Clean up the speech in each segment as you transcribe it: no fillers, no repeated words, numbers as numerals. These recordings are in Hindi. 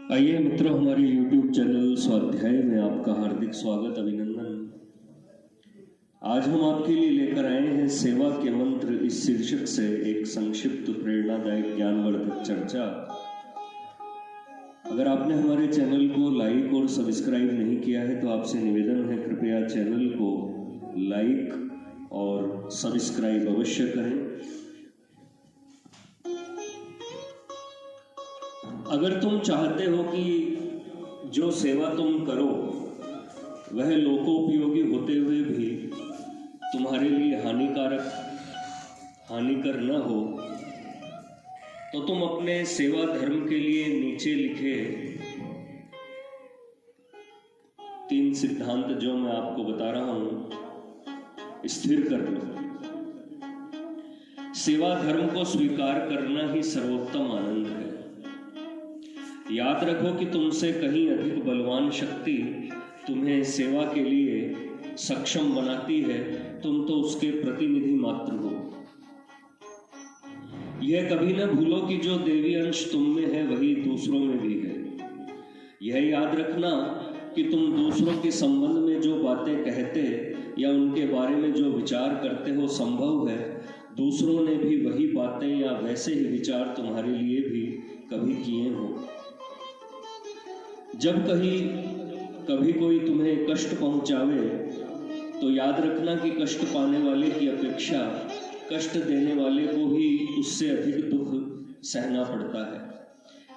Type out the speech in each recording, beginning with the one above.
आइए मित्रों, हमारे YouTube चैनल स्वाध्याय में आपका हार्दिक स्वागत, अभिनंदन। आज हम आपके लिए लेकर आए हैं सेवा के मंत्र इस शीर्षक से एक संक्षिप्त प्रेरणादायक ज्ञानवर्धक चर्चा। अगर आपने हमारे चैनल को लाइक और सब्सक्राइब नहीं किया है तो आपसे निवेदन है, कृपया चैनल को लाइक और सब्सक्राइब अवश्य करें। अगर तुम चाहते हो कि जो सेवा तुम करो वह लोकोपयोगी होते हुए भी तुम्हारे लिए हानिकर न हो, तो तुम अपने सेवा धर्म के लिए नीचे लिखे 3 सिद्धांत जो मैं आपको बता रहा हूं स्थिर कर लो। सेवा धर्म को स्वीकार करना ही सर्वोत्तम आनंद है। याद रखो कि तुमसे कहीं अधिक बलवान शक्ति तुम्हें सेवा के लिए सक्षम बनाती है, तुम तो उसके प्रतिनिधि मात्र हो। यह कभी न भूलो कि जो देवी अंश तुम में है वही दूसरों में भी है। यह याद रखना कि तुम दूसरों के संबंध में जो बातें कहते या उनके बारे में जो विचार करते हो, संभव है दूसरों ने भी वही बातें या वैसे ही विचार तुम्हारे लिए भी कभी किए हों। जब कभी कोई तुम्हें कष्ट पहुंचावे तो याद रखना कि कष्ट पाने वाले की अपेक्षा कष्ट देने वाले को ही उससे अधिक दुख सहना पड़ता है।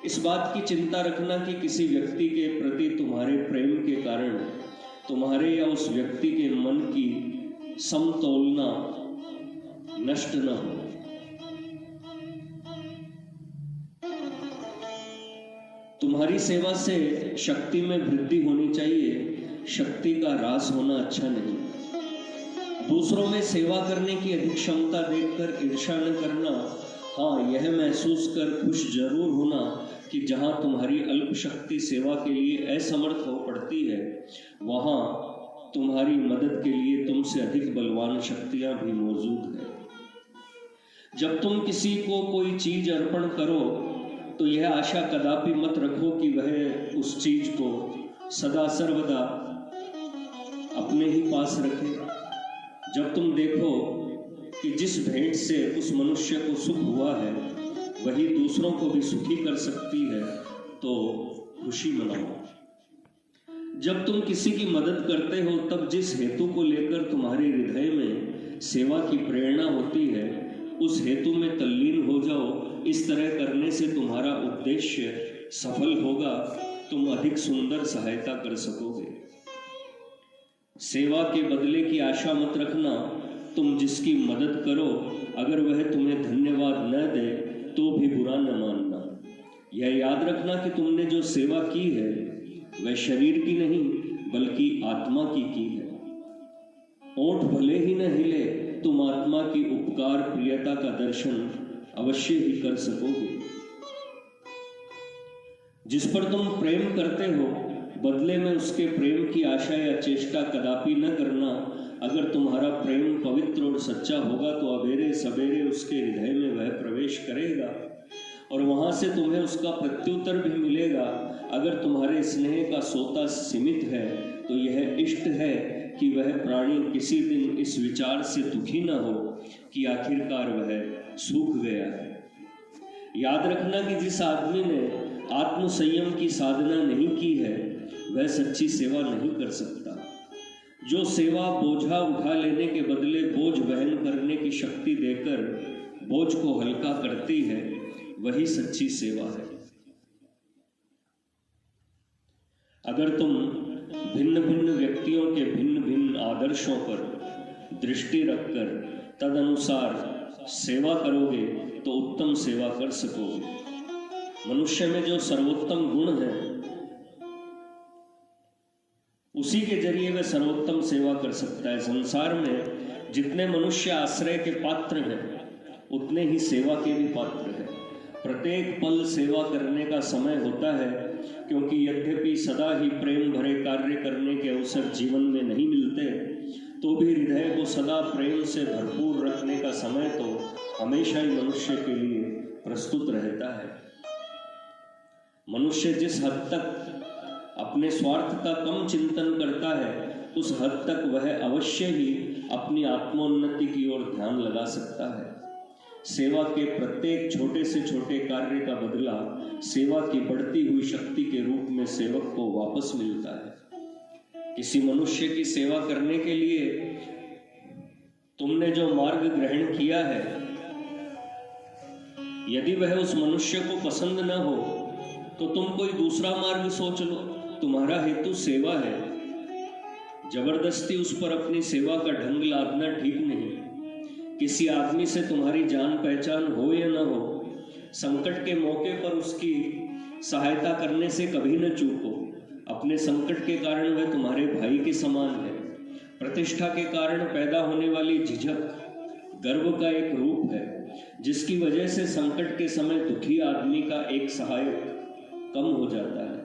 इस बात की चिंता रखना कि किसी व्यक्ति के प्रति तुम्हारे प्रेम के कारण तुम्हारे या उस व्यक्ति के मन की समतोलना नष्ट न हो। तुम्हारी सेवा से शक्ति में वृद्धि होनी चाहिए, शक्ति का ह्रास होना अच्छा नहीं। दूसरों में सेवा करने की अधिक क्षमता देखकर ईर्ष्या न करना। हाँ, यह महसूस कर खुश जरूर होना कि जहां तुम्हारी अल्प शक्ति सेवा के लिए असमर्थ हो पड़ती है, वहां तुम्हारी मदद के लिए तुमसे अधिक बलवान शक्तियां भी मौजूद है। जब तुम किसी को कोई चीज अर्पण करो तो यह आशा कदापि मत रखो कि वह उस चीज को सदा सर्वदा अपने ही पास रखे। जब तुम देखो कि जिस भेंट से उस मनुष्य को सुख हुआ है वही दूसरों को भी सुखी कर सकती है, तो खुशी मनाओ। जब तुम किसी की मदद करते हो तब जिस हेतु को लेकर तुम्हारे हृदय में सेवा की प्रेरणा होती है, उस हेतु में तल्लीन हो जाओ। इस तरह करने से तुम्हारा उद्देश्य सफल होगा, तुम अधिक सुंदर सहायता कर सकोगे। सेवा के बदले की आशा मत रखना। तुम जिसकी मदद करो, अगर वह तुम्हें धन्यवाद न दे तो भी बुरा न मानना। यह याद रखना कि तुमने जो सेवा की है वह शरीर की नहीं बल्कि आत्मा की है। ओंठ भले ही न हिले, तुम आत्मा की उपकार प्रियता का दर्शन अवश्य ही कर सकोगे। जिस पर तुम प्रेम करते हो, बदले में उसके प्रेम की आशा या चेष्टा कदापि न करना। अगर तुम्हारा प्रेम पवित्र और सच्चा होगा तो अबेरे सवेरे उसके हृदय में वह प्रवेश करेगा और वहां से तुम्हें उसका प्रत्युत्तर भी मिलेगा। अगर तुम्हारे स्नेह का सोता सीमित है तो यह इष्ट है कि वह प्राणी किसी दिन इस विचार से दुखी न हो कि आखिरकार वह सूख गया है। याद रखना कि जिस आदमी ने आत्म संयम की साधना नहीं की है वह सच्ची सेवा नहीं कर सकता। जो सेवा बोझा उठा लेने के बदले बोझ वहन करने की शक्ति देकर बोझ को हल्का करती है, वही सच्ची सेवा है। अगर तुम भिन्न भिन्न व्यक्तियों के भिन्न भिन्न आदर्शों पर दृष्टि रखकर तदनुसार सेवा करोगे तो उत्तम सेवा कर सकोगे। मनुष्य में जो सर्वोत्तम गुण है उसी के जरिए वह सर्वोत्तम सेवा कर सकता है। संसार में जितने मनुष्य आश्रय के पात्र हैं उतने ही सेवा के भी पात्र हैं। प्रत्येक पल सेवा करने का समय होता है, क्योंकि यद्यपि सदा ही प्रेम भरे कार्य करने के अवसर जीवन में नहीं मिलते, तो भी हृदय को सदा प्रेम से भरपूर रखने का समय तो हमेशा ही मनुष्य के लिए प्रस्तुत रहता है। मनुष्य जिस हद तक अपने स्वार्थ का कम चिंतन करता है, उस हद तक वह अवश्य ही अपनी आत्मोन्नति की ओर ध्यान लगा सकता है। सेवा के प्रत्येक छोटे से छोटे कार्य का बदला सेवा की बढ़ती हुई शक्ति के रूप में सेवक को वापस मिलता है। किसी मनुष्य की सेवा करने के लिए तुमने जो मार्ग ग्रहण किया है, यदि वह उस मनुष्य को पसंद न हो तो तुम कोई दूसरा मार्ग सोच लो। तुम्हारा हेतु सेवा है। जबरदस्ती उस पर अपनी सेवा का ढंग लादना ठीक नहीं। किसी आदमी से तुम्हारी जान पहचान हो या न हो, संकट के मौके पर उसकी सहायता करने से कभी न चूको। अपने संकट के कारण वह तुम्हारे भाई के समान है। प्रतिष्ठा के कारण पैदा होने वाली झिझक गर्व का एक रूप है, जिसकी वजह से संकट के समय दुखी आदमी का एक सहायक कम हो जाता है।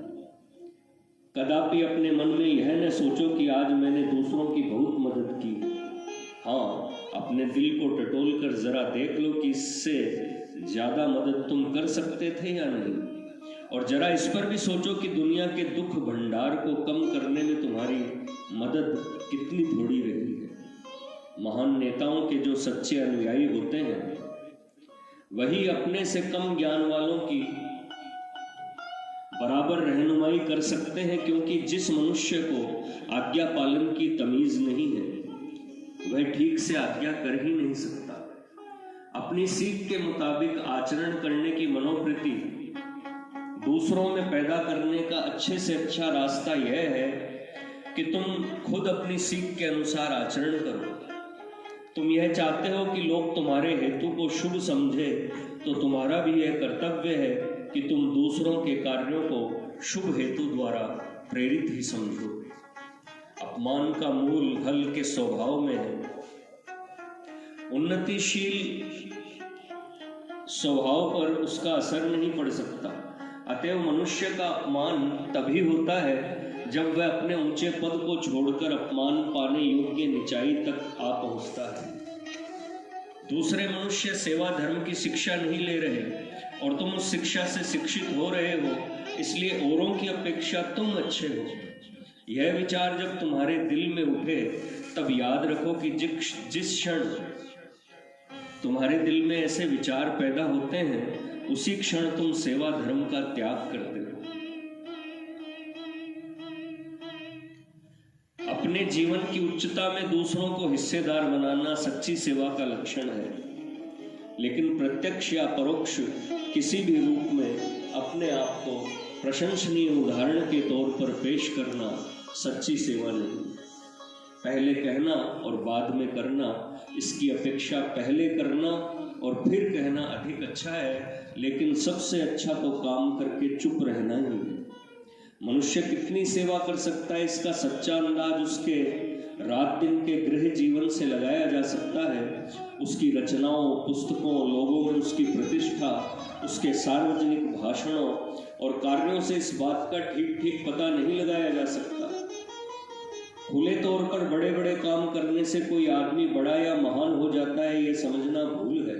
कदापि अपने मन में यह न सोचो कि आज मैंने दूसरों की बहुत मदद की। हाँ, अपने दिल को टटोल कर जरा देख लो कि इससे ज्यादा मदद तुम कर सकते थे या नहीं। और जरा इस पर भी सोचो कि दुनिया के दुख भंडार को कम करने में तुम्हारी मदद कितनी थोड़ी रही है। महान नेताओं के जो सच्चे अनुयायी होते हैं, वही अपने से कम ज्ञान वालों की बराबर रहनुमाई कर सकते हैं, क्योंकि जिस मनुष्य को आज्ञा पालन की तमीज नहीं है, वह ठीक से आज्ञा कर ही नहीं सकता। अपनी सीख के मुताबिक आचरण करने की मनोवृत्ति दूसरों में पैदा करने का अच्छे से अच्छा रास्ता यह है कि तुम खुद अपनी सीख के अनुसार आचरण करो। तुम यह चाहते हो कि लोग तुम्हारे हेतु को शुभ समझे, तो तुम्हारा भी यह कर्तव्य है कि तुम दूसरों के कार्यों को शुभ हेतु द्वारा प्रेरित ही समझो। अपमान का मूल हल के स्वभाव में है। उन्नतिशील स्वभाव पर उसका असर नहीं पड़ सकता। अतएव मनुष्य का अपमान तभी होता है जब वह अपने ऊंचे पद को छोड़कर अपमान पाने योग्य निचाई तक आ पहुंचता है। दूसरे मनुष्य सेवा धर्म की शिक्षा नहीं ले रहे और तुम उस शिक्षा से शिक्षित हो रहे हो, इसलिए औरों की अपेक्षा तुम अच्छे हो। यह विचार जब तुम्हारे दिल में उठे, तब याद रखो कि जिस क्षण तुम्हारे दिल में ऐसे विचार पैदा होते हैं, उसी क्षण तुम सेवा धर्म का त्याग करते हो। अपने जीवन की उच्चता में दूसरों को हिस्सेदार बनाना सच्ची सेवा का लक्षण है, लेकिन प्रत्यक्ष या परोक्ष किसी भी रूप में अपने आप को प्रशंसनीय उदाहरण के तौर पर पेश करना सच्ची सेवा नहीं। पहले कहना और बाद में करना, इसकी अपेक्षा पहले करना और फिर कहना अधिक अच्छा है, लेकिन सबसे अच्छा तो काम करके चुप रहना ही है। मनुष्य कितनी सेवा कर सकता है, इसका सच्चा अंदाज उसके रात दिन के गृह जीवन से लगाया जा सकता है। उसकी रचनाओं, पुस्तकों, लोगों में उसकी प्रतिष्ठा, उसके सार्वजनिक भाषणों और कार्यों से इस बात का ठीक ठीक पता नहीं लगाया जा सकता। खुले तौर पर बड़े बड़े काम करने से कोई आदमी बड़ा या महान हो जाता है, ये समझना भूल है।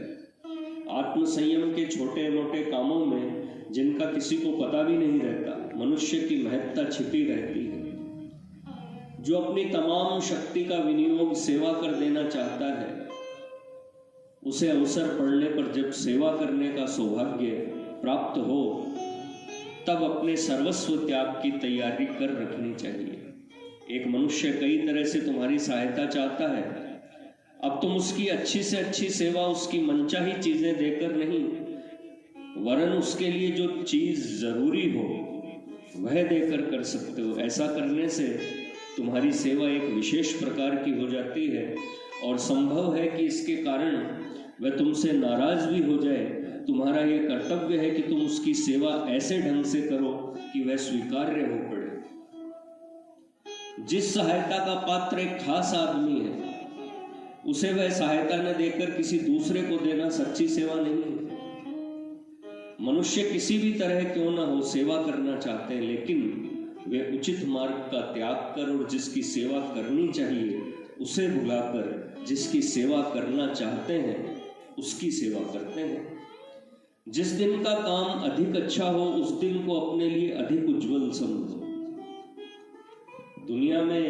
आत्मसंयम के छोटे मोटे कामों में, जिनका किसी को पता भी नहीं रहता, मनुष्य की महत्ता छिपी रहती है। जो अपनी तमाम शक्ति का विनियोग सेवा कर देना चाहता है, उसे अवसर पड़ने पर जब सेवा करने का सौभाग्य प्राप्त हो, तब अपने सर्वस्व त्याग की तैयारी कर रखनी चाहिए। एक मनुष्य कई तरह से तुम्हारी सहायता चाहता है, अब तुम उसकी अच्छी से अच्छी सेवा उसकी मनचाही चीजें देकर नहीं, वरन उसके लिए जो चीज जरूरी हो वह देकर कर सकते हो। ऐसा करने से तुम्हारी सेवा एक विशेष प्रकार की हो जाती है और संभव है कि इसके कारण वह तुमसे नाराज भी हो जाए। तुम्हारा यह कर्तव्य है कि तुम उसकी सेवा ऐसे ढंग से करो कि वह स्वीकार्य हो पड़े। जिस सहायता का पात्र एक खास आदमी है, उसे वह सहायता न देकर किसी दूसरे को देना सच्ची सेवा नहीं है। मनुष्य किसी भी तरह क्यों ना हो सेवा करना चाहते हैं, लेकिन वे उचित मार्ग का त्याग कर और जिसकी सेवा करनी चाहिए उसे भुलाकर जिसकी सेवा करना चाहते हैं उसकी सेवा करते हैं। जिस दिन का काम अधिक अच्छा हो उस दिन को अपने लिए अधिक उज्जवल समझो। दुनिया में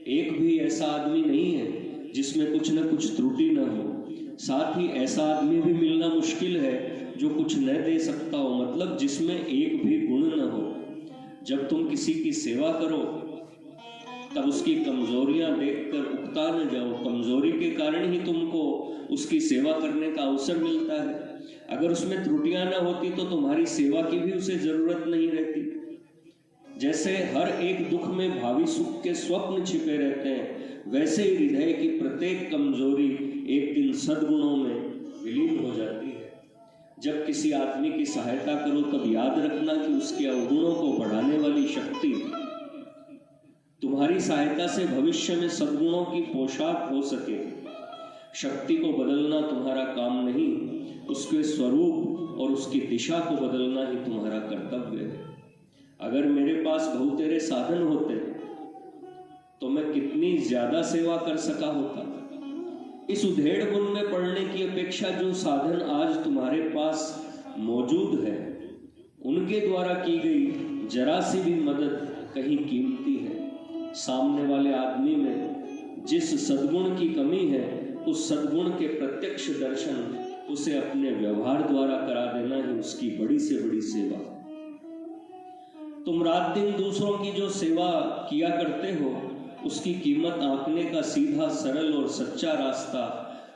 एक भी ऐसा आदमी नहीं है जिसमें कुछ न कुछ त्रुटि न हो। साथ ही ऐसा आदमी भी मिलना मुश्किल है जो कुछ न दे सकता हो, मतलब जिसमें एक भी गुण न हो। जब तुम किसी की सेवा करो तब उसकी कमजोरियां देखकर उकता न जाओ। कमजोरी के कारण ही तुमको उसकी सेवा करने का अवसर मिलता है। अगर उसमें त्रुटियां न होती तो तुम्हारी सेवा की भी उसे जरूरत नहीं रहती। जैसे हर एक दुख में भावी सुख के स्वप्न छिपे रहते हैं, वैसे ही हृदय की प्रत्येक कमजोरी एक दिन सद्गुणों में विलीन हो जाती है। जब किसी आदमी की सहायता करो तब याद रखना कि उसके अवगुणों को बढ़ाने वाली शक्ति तुम्हारी सहायता से भविष्य में सद्गुणों की पोशाक हो सके। शक्ति को बदलना तुम्हारा काम नहीं, उसके स्वरूप और उसकी दिशा को बदलना ही तुम्हारा कर्तव्य है। अगर मेरे पास बहुतेरे साधन होते तो मैं कितनी ज्यादा सेवा कर सका होता। इस उधेड़ बुन में पड़ने की अपेक्षा जो साधन आज तुम्हारे पास मौजूद है उनके द्वारा की गई जरा सी भी मदद कहीं कीमती है। सामने वाले आदमी में जिस सद्गुण की कमी है उस सद्गुण के प्रत्यक्ष दर्शन उसे अपने व्यवहार द्वारा करा देना ही उसकी बड़ी से बड़ी सेवा। तुम रात दिन दूसरों की जो सेवा किया करते हो उसकी कीमत आंकने का सीधा सरल और सच्चा रास्ता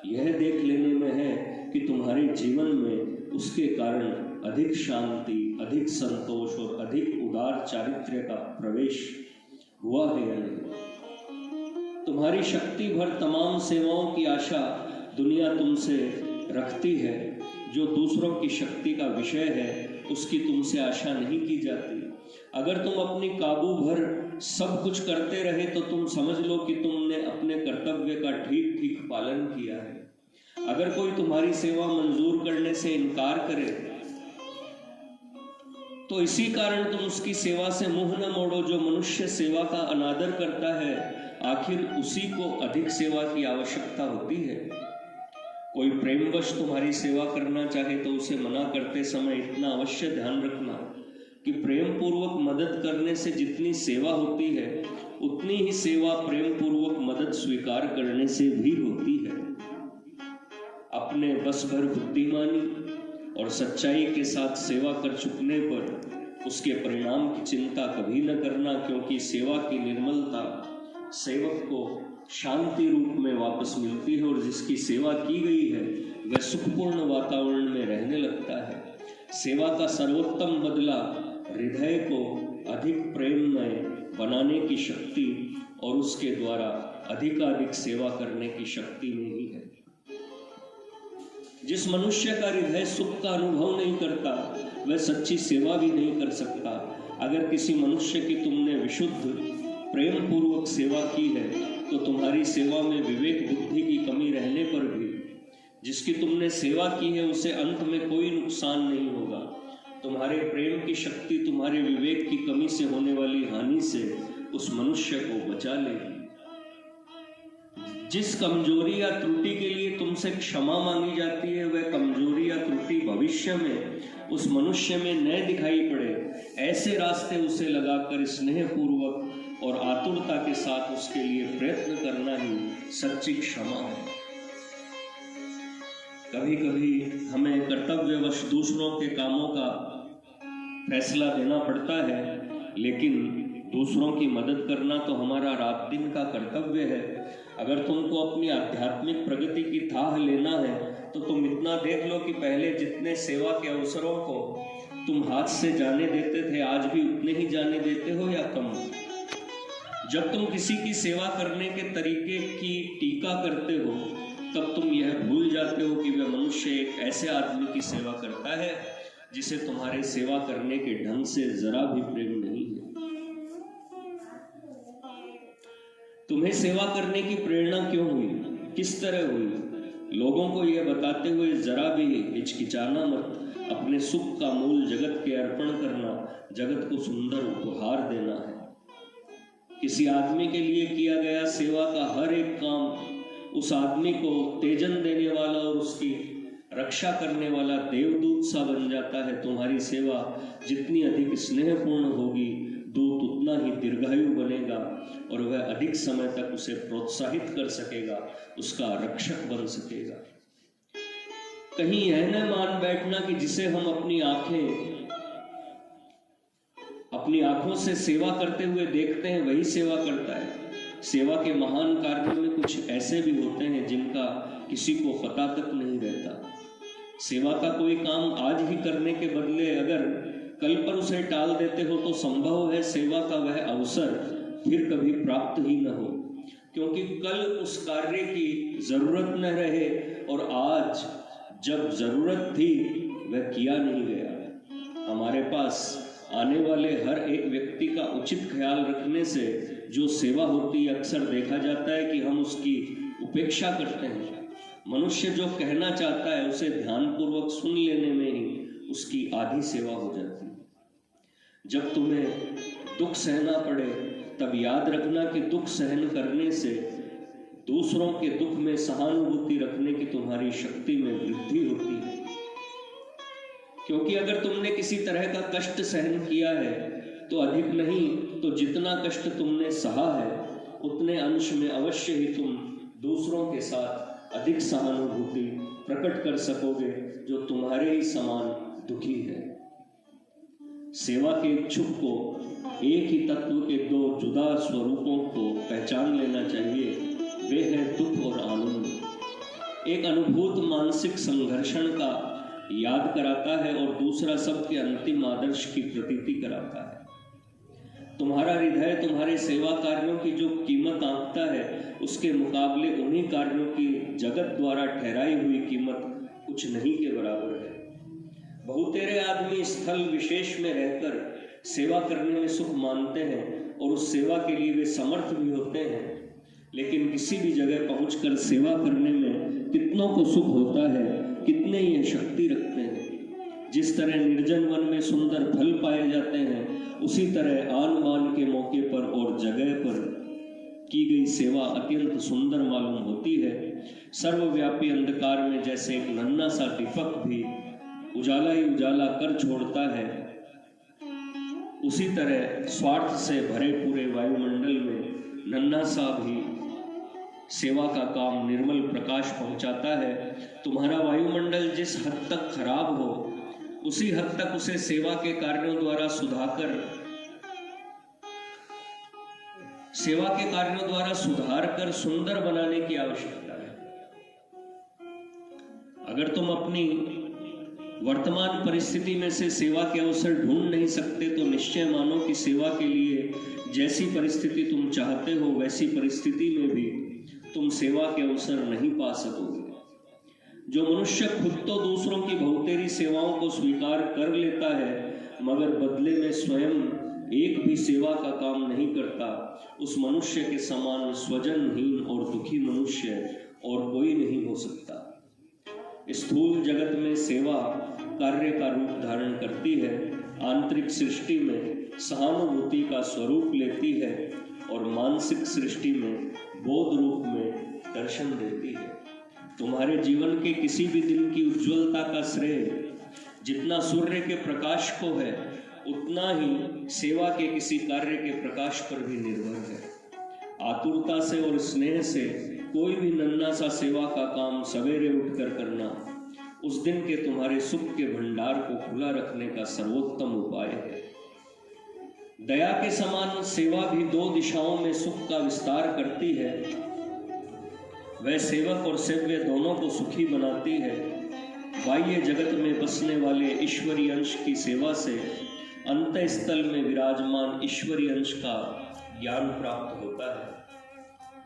यह देख लेने में है कि तुम्हारे जीवन में उसके कारण अधिक शांति, अधिक संतोष और अधिक उदार चारित्र्य का प्रवेश हुआ है या नहीं। तुम्हारी शक्ति भर तमाम सेवाओं की आशा दुनिया तुमसे रखती है। जो दूसरों की शक्ति का विषय है उसकी तुमसे आशा नहीं की जाती। अगर तुम अपनी काबू भर सब कुछ करते रहे तो तुम समझ लो कि तुमने अपने कर्तव्य का ठीक ठीक पालन किया है। अगर कोई तुम्हारी सेवा मंजूर करने से इनकार करे तो इसी कारण तुम उसकी सेवा से मुंह न मोड़ो। जो मनुष्य सेवा का अनादर करता है आखिर उसी को अधिक सेवा की आवश्यकता होती है। कोई प्रेमवश तुम्हारी सेवा करना चाहे तो उसे मना करते समय इतना अवश्य ध्यान रखना कि प्रेम पूर्वक मदद करने से जितनी सेवा होती है उतनी ही सेवा प्रेम पूर्वक मदद स्वीकार करने से भी होती है। अपने बस भर बुद्धिमानी और सच्चाई के साथ सेवा कर चुकने पर उसके परिणाम की चिंता कभी न करना, क्योंकि सेवा की निर्मलता सेवक को शांति रूप में वापस मिलती है और जिसकी सेवा की गई है वह सुखपूर्ण वातावरण में रहने लगता है। सेवा का सर्वोत्तम बदला हृदय को अधिक प्रेममय बनाने की शक्ति और उसके द्वारा अधिकाधिक सेवा करने की शक्ति में ही है। जिस मनुष्य का हृदय सुख का अनुभव नहीं करता वह सच्ची सेवा भी नहीं कर सकता। अगर किसी मनुष्य की तुमने विशुद्ध प्रेम पूर्वक सेवा की है तो तुम्हारी सेवा में विवेक बुद्धि की कमी रहने पर भी जिसकी तुमने सेवा की है उसे अंत में कोई नुकसान नहीं होगा। तुम्हारे प्रेम की शक्ति तुम्हारे विवेक की कमी से होने वाली हानि से उस मनुष्य को बचा लेगी। जिस कमजोरी या त्रुटि के लिए तुमसे क्षमा मांगी जाती है वह कमजोरी या त्रुटि भविष्य में उस मनुष्य में न दिखाई पड़े, ऐसे रास्ते उसे लगाकर स्नेह पूर्वक और आतुरता के साथ उसके लिए प्रयत्न करना ही सच्ची क्षमा है। कभी कभी हमें कर्तव्यवश दूसरों के कामों का फैसला देना पड़ता है, लेकिन दूसरों की मदद करना तो हमारा रात दिन का कर्तव्य है। अगर तुमको अपनी आध्यात्मिक प्रगति की थाह लेना है तो तुम इतना देख लो कि पहले जितने सेवा के अवसरों को तुम हाथ से जाने देते थे आज भी उतने ही जाने देते हो या कम। जब तुम किसी की सेवा करने के तरीके की टीका करते हो तब तुम यह भूल जाते हो कि वह मनुष्य एक ऐसे आदमी की सेवा करता है जिसे तुम्हारे सेवा करने के ढंग से जरा भी प्रेम नहीं है। तुम्हें सेवा करने की प्रेरणा क्यों हुई, किस तरह हुई? लोगों को यह बताते हुए जरा भी हिचकिचाना मत। अपने सुख का मूल जगत के अर्पण करना, जगत को सुंदर उपहार देना है। किसी आदमी के लिए किया गया सेवा का हर एक काम उस आदमी को उत्तेजन देने वाला और उसकी रक्षा करने वाला देवदूत सा बन जाता है। तुम्हारी सेवा जितनी अधिक स्नेहपूर्ण होगी, दूत उतना ही दीर्घायु बनेगा और वह अधिक समय तक उसे प्रोत्साहित कर सकेगा, उसका रक्षक बन सकेगा। कहीं यह न मान बैठना कि जिसे हम अपनी आंखों से सेवा करते हुए देखते हैं वही सेवा करता है। सेवा के महान कार्यों में कुछ ऐसे भी होते हैं जिनका किसी को पता तक नहीं रहता। सेवा का कोई काम आज ही करने के बदले अगर कल पर उसे टाल देते हो तो संभव है सेवा का वह अवसर फिर कभी प्राप्त ही न हो, क्योंकि कल उस कार्य की जरूरत न रहे और आज जब जरूरत थी वह किया नहीं गया। हमारे पास आने वाले हर एक व्यक्ति का उचित ख्याल रखने से जो सेवा होती है, अक्सर देखा जाता है कि हम उसकी उपेक्षा करते हैं। मनुष्य जो कहना चाहता है उसे ध्यानपूर्वक सुन लेने में ही उसकी आधी सेवा हो जाती है। जब तुम्हें दुख सहना पड़े तब याद रखना कि दुख सहन करने से दूसरों के दुख में सहानुभूति रखने की तुम्हारी शक्ति में वृद्धि होती है। क्योंकि अगर तुमने किसी तरह का कष्ट सहन किया है तो अधिक नहीं तो जितना कष्ट तुमने सहा है उतने अंश में अवश्य ही तुम दूसरों के साथ अधिक सहानुभूति प्रकट कर सकोगे जो तुम्हारे ही समान दुखी है। सेवा के इच्छुक को एक ही तत्व के दो जुदा स्वरूपों को पहचान लेना चाहिए, वे है दुख और आनंद। एक अनुभूत मानसिक संघर्षण का याद कराता है और दूसरा सबके अंतिम आदर्श की प्रतीति कराता है। तुम्हारा हृदय तुम्हारे सेवा कार्यों की जो कीमत आंकता है उसके मुकाबले उन्हीं कार्यों की जगत द्वारा ठहराई हुई कीमत कुछ नहीं के बराबर है। बहुतेरे आदमी स्थल विशेष में रहकर सेवा करने में सुख मानते हैं और उस सेवा के लिए वे समर्थ भी होते हैं, लेकिन किसी भी जगह पहुंचकर सेवा करने में कितनों को सुख होता है, कितने ये शक्ति रखते हैं। जिस तरह निर्जन वन में सुंदर फल पाए जाते हैं, उसी तरह आन बान के मौके पर और जगह पर की गई सेवा अत्यंत सुंदर मालूम होती है। सर्वव्यापी अंधकार में जैसे एक नन्हा सा दीपक भी उजाला ही उजाला कर छोड़ता है, उसी तरह स्वार्थ से भरे पूरे वायुमंडल में नन्हा सा भी सेवा का काम निर्मल प्रकाश पहुंचाता है। तुम्हारा वायुमंडल जिस हद तक खराब हो उसी हद तक उसे सेवा के कार्यों द्वारा सुधार कर सुंदर बनाने की आवश्यकता है। अगर तुम अपनी वर्तमान परिस्थिति में से सेवा के अवसर ढूंढ नहीं सकते तो निश्चय मानो कि सेवा के लिए जैसी परिस्थिति तुम चाहते हो वैसी परिस्थिति में भी तुम सेवा के अवसर नहीं पा सकोगे। जो मनुष्य खुद तो दूसरों की बहुतेरी सेवाओं को स्वीकार कर लेता है मगर बदले में स्वयं एक भी सेवा का काम नहीं करता, उस मनुष्य के समान स्वजनहीन और दुखी मनुष्य और कोई नहीं हो सकता। स्थूल जगत में सेवा कार्य का रूप धारण करती है, आंतरिक सृष्टि में सहानुभूति का स्वरूप लेती है और मानसिक सृष्टि में बोध रूप में दर्शन देती है। तुम्हारे जीवन के किसी भी दिन की उज्ज्वलता का श्रेय जितना सूर्य के प्रकाश को है उतना ही सेवा के किसी कार्य के प्रकाश पर भी निर्भर है। आतुरता से और स्नेह से कोई भी नन्हा सा सेवा का काम सवेरे उठकर करना उस दिन के तुम्हारे सुख के भंडार को खुला रखने का सर्वोत्तम उपाय है। दया के समान सेवा भी दो दिशाओं में सुख का विस्तार करती है। वह सेवक और सेव्य दोनों को सुखी बनाती है। बाह्य जगत में बसने वाले ईश्वरीय अंश की सेवा से अंतःस्थल में विराजमान ईश्वरीय अंश का ज्ञान प्राप्त होता है।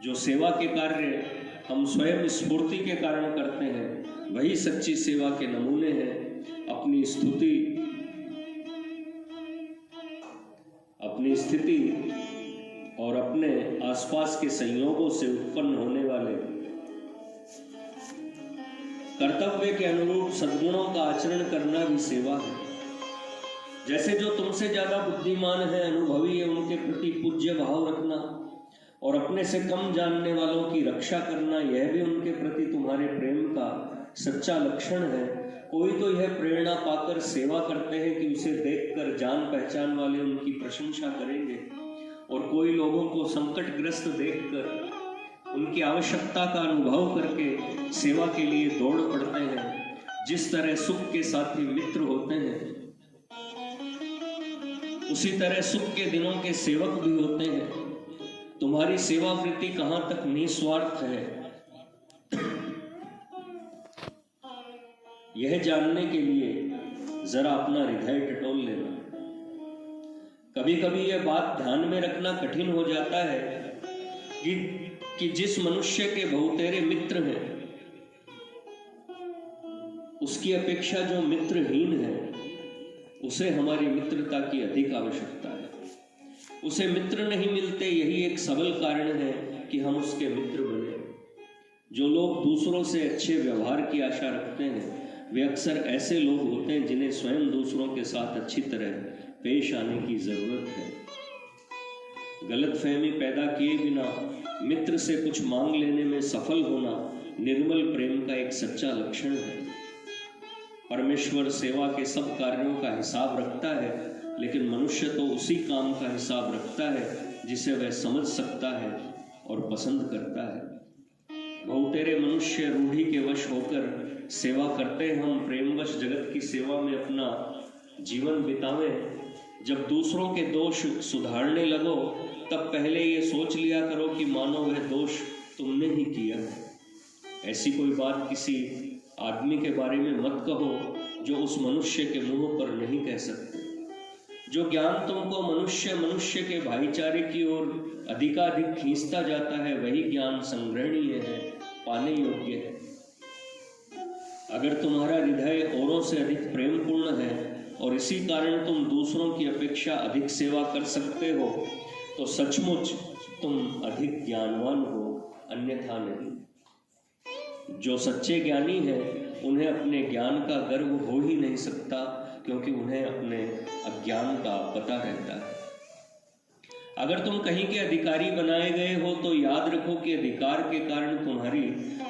जो सेवा के कार्य हम स्वयं स्फूर्ति के कारण करते हैं वही सच्ची सेवा के नमूने हैं। अपनी स्थिति और अपने आसपास के संयोगों से उत्पन्न होने वाले कर्तव्य के अनुरूप सद्गुणों का आचरण करना भी सेवा है। जैसे जो तुमसे ज्यादा बुद्धिमान है, अनुभवी है, उनके प्रति पूज्य भाव रखना और अपने से कम जानने वालों की रक्षा करना, यह भी उनके प्रति तुम्हारे प्रेम का सच्चा लक्षण है। कोई तो यह प्रेरणा पाकर सेवा करते हैं कि उसे देखकर जान पहचान वाले उनकी प्रशंसा करेंगे, और कोई लोगों को संकटग्रस्त देखकर उनकी आवश्यकता का अनुभव करके सेवा के लिए दौड़ पड़ते हैं। जिस तरह सुख के साथी मित्र होते हैं, उसी तरह सुख के दिनों के सेवक भी होते हैं। तुम्हारी सेवा वृत्ति कहां तक निस्वार्थ है, यह जानने के लिए जरा अपना हृदय टटोल लेना। कभी कभी यह बात ध्यान में रखना कठिन हो जाता है कि जिस मनुष्य के बहुतेरे मित्र हैं, उसकी अपेक्षा जो मित्रहीन है, उसे हमारी मित्रता की अधिक आवश्यकता है। उसे मित्र नहीं मिलते, यही एक सबल कारण है कि हम उसके मित्र बने। जो लोग दूसरों से अच्छे व्यवहार की आशा रखते हैं, वे अक्सर ऐसे लोग होते हैं जिन्हें स्वयं दूसरों के साथ अच्छी तरह पेश आने की जरूरत है। गलतफहमी पैदा किए बिना मित्र से कुछ मांग लेने में सफल होना निर्मल प्रेम का एक सच्चा लक्षण है। परमेश्वर सेवा के सब कार्यों का हिसाब रखता है, लेकिन मनुष्य तो उसी काम का हिसाब रखता है जिसे वह समझ सकता है और पसंद करता है। बहुतेरे मनुष्य रूढ़ी के वश होकर सेवा करते हैं। हम प्रेमवश जगत की सेवा में अपना जीवन बितावें। जब दूसरों के दोष सुधारने लगो, तब पहले ये सोच लिया करो कि मानो वह दोष तुमने ही किया है। ऐसी कोई बात किसी आदमी के बारे में मत कहो जो उस मनुष्य के मुंह पर नहीं कह सकते। जो ज्ञान तुमको मनुष्य के भाईचारे की ओर अधिकाधिक खींचता जाता है, वही ज्ञान संग्रहणीय है, पाने योग्य है। अगर तुम्हारा हृदय औरों से अधिक प्रेमपूर्ण है और इसी कारण तुम दूसरों की अपेक्षा अधिक सेवा कर सकते हो, तो सचमुच तुम अधिक ज्ञानवान हो, अन्यथा नहीं। जो सच्चे ज्ञानी हैं, उन्हें अपने ज्ञान का गर्व हो ही नहीं सकता, क्योंकि उन्हें अपने अज्ञान का पता रहता है। अगर तुम कहीं के अधिकारी बनाए गए हो, तो याद रखो कि अधिकार के कारण तुम्हारी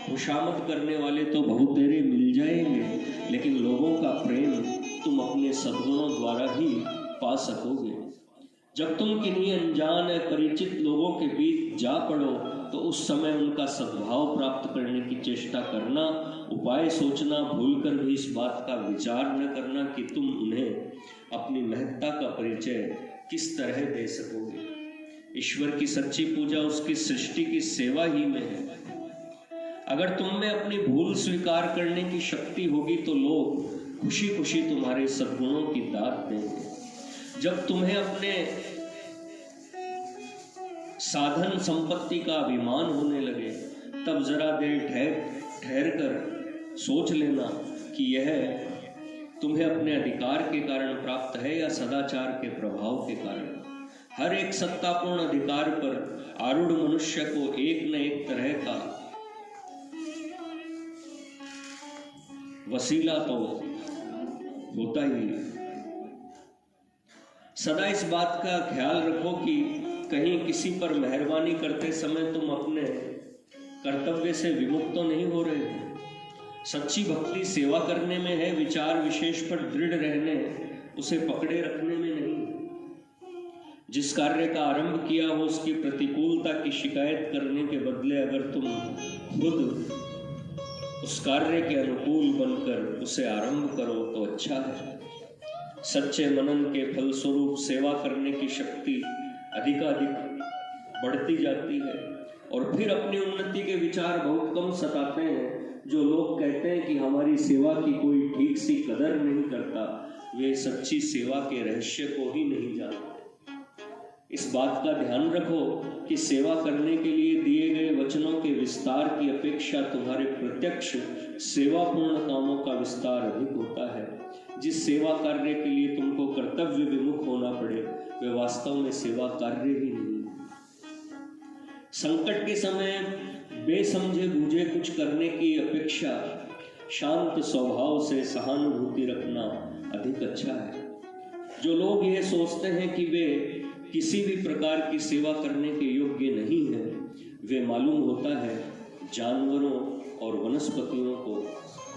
खुशामद करने वाले तो बहुतेरे मिल जाएंगे, लेकिन लोगों का प्रेम तुम अपने सद्गुणों द्वारा ही पा सकोगे। जब तुम किन्हीं अनजान अपरिचित लोगों के बीच जा पड़ो, तो उस समय उनका सद्भाव प्राप्त करने की चेष्टा करना, उपाय सोचना, भूलकर भी इस बात का विचार न करना कि तुम उन्हें अपनी महत्ता का परिचय किस तरह दे सकोगे। ईश्वर की सच्ची पूजा उसकी सृष्टि की सेवा ही में है। अगर तुम में अपनी भूल स्वीकार करने की शक्ति होगी, तो लोग खुशी खुशी तुम्हारे सद्गुणों की दाद देंगे। जब तुम्हें अपने साधन संपत्ति का अभिमान होने लगे, तब जरा देर ठहर कर सोच लेना कि यह तुम्हें अपने अधिकार के कारण प्राप्त है या सदाचार के प्रभाव के कारण। हर एक सत्तापूर्ण अधिकार पर आरूढ़ मनुष्य को एक न एक तरह का वसीला तो होता ही है। सदा इस बात का ख्याल रखो कि कहीं किसी पर मेहरबानी करते समय तुम अपने कर्तव्य से विमुक्त तो नहीं हो रहे हो। सच्ची भक्ति सेवा करने में है, विचार विशेष पर दृढ़ रहने, उसे पकड़े रखने में नहीं। जिस कार्य का आरंभ किया हो, उसकी प्रतिकूलता की शिकायत करने के बदले अगर तुम खुद उस कार्य के अनुकूल बनकर उसे आरंभ करो तो अच्छा है। सच्चे मनन के फलस्वरूप सेवा करने की शक्ति अधिकाधिक बढ़ती जाती है, और फिर अपनी उन्नति के विचार बहुत कम सताते हैं। जो लोग कहते हैं कि हमारी सेवा की कोई ठीक सी कदर नहीं करता, वे सच्ची सेवा के रहस्य को ही नहीं जानते। इस बात का ध्यान रखो कि सेवा करने के लिए दिए गए वचनों के विस्तार की अपेक्षा तुम्हारे प्रत्यक्ष सेवापूर्ण कामों का विस्तार अधिक होता है। जिस सेवा कार्य के लिए तुमको कर्तव्य विमुख होना पड़े, वे वास्तव में सेवा कार्य ही नहीं है। संकट के समय बेसमझे बूझे कुछ करने की अपेक्षा शांत स्वभाव से सहानुभूति रखना अधिक अच्छा है। जो लोग ये सोचते हैं कि वे किसी भी प्रकार की सेवा करने के योग्य नहीं हैं, वे मालूम होता है जानवरों और वनस्पतियों को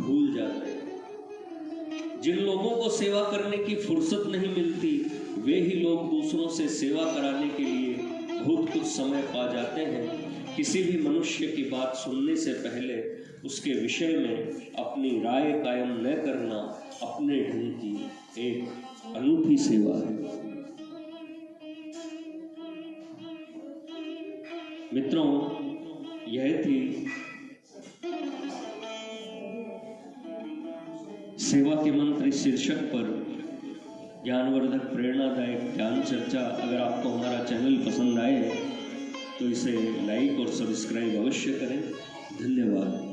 भूल जाते हैं। जिन लोगों को सेवा करने की फुर्सत नहीं मिलती, वे ही लोग दूसरों से सेवा कराने के लिए बहुत कुछ समय पा जाते हैं। किसी भी मनुष्य की बात सुनने से पहले उसके विषय में अपनी राय कायम न करना अपने ढंग की एक अनूठी सेवा है। मित्रों, यह थी सेवा के मंत्र शीर्षक पर ज्ञानवर्धक प्रेरणादायक ज्ञान चर्चा। अगर आपको हमारा चैनल पसंद आए तो इसे लाइक और सब्सक्राइब अवश्य करें। धन्यवाद।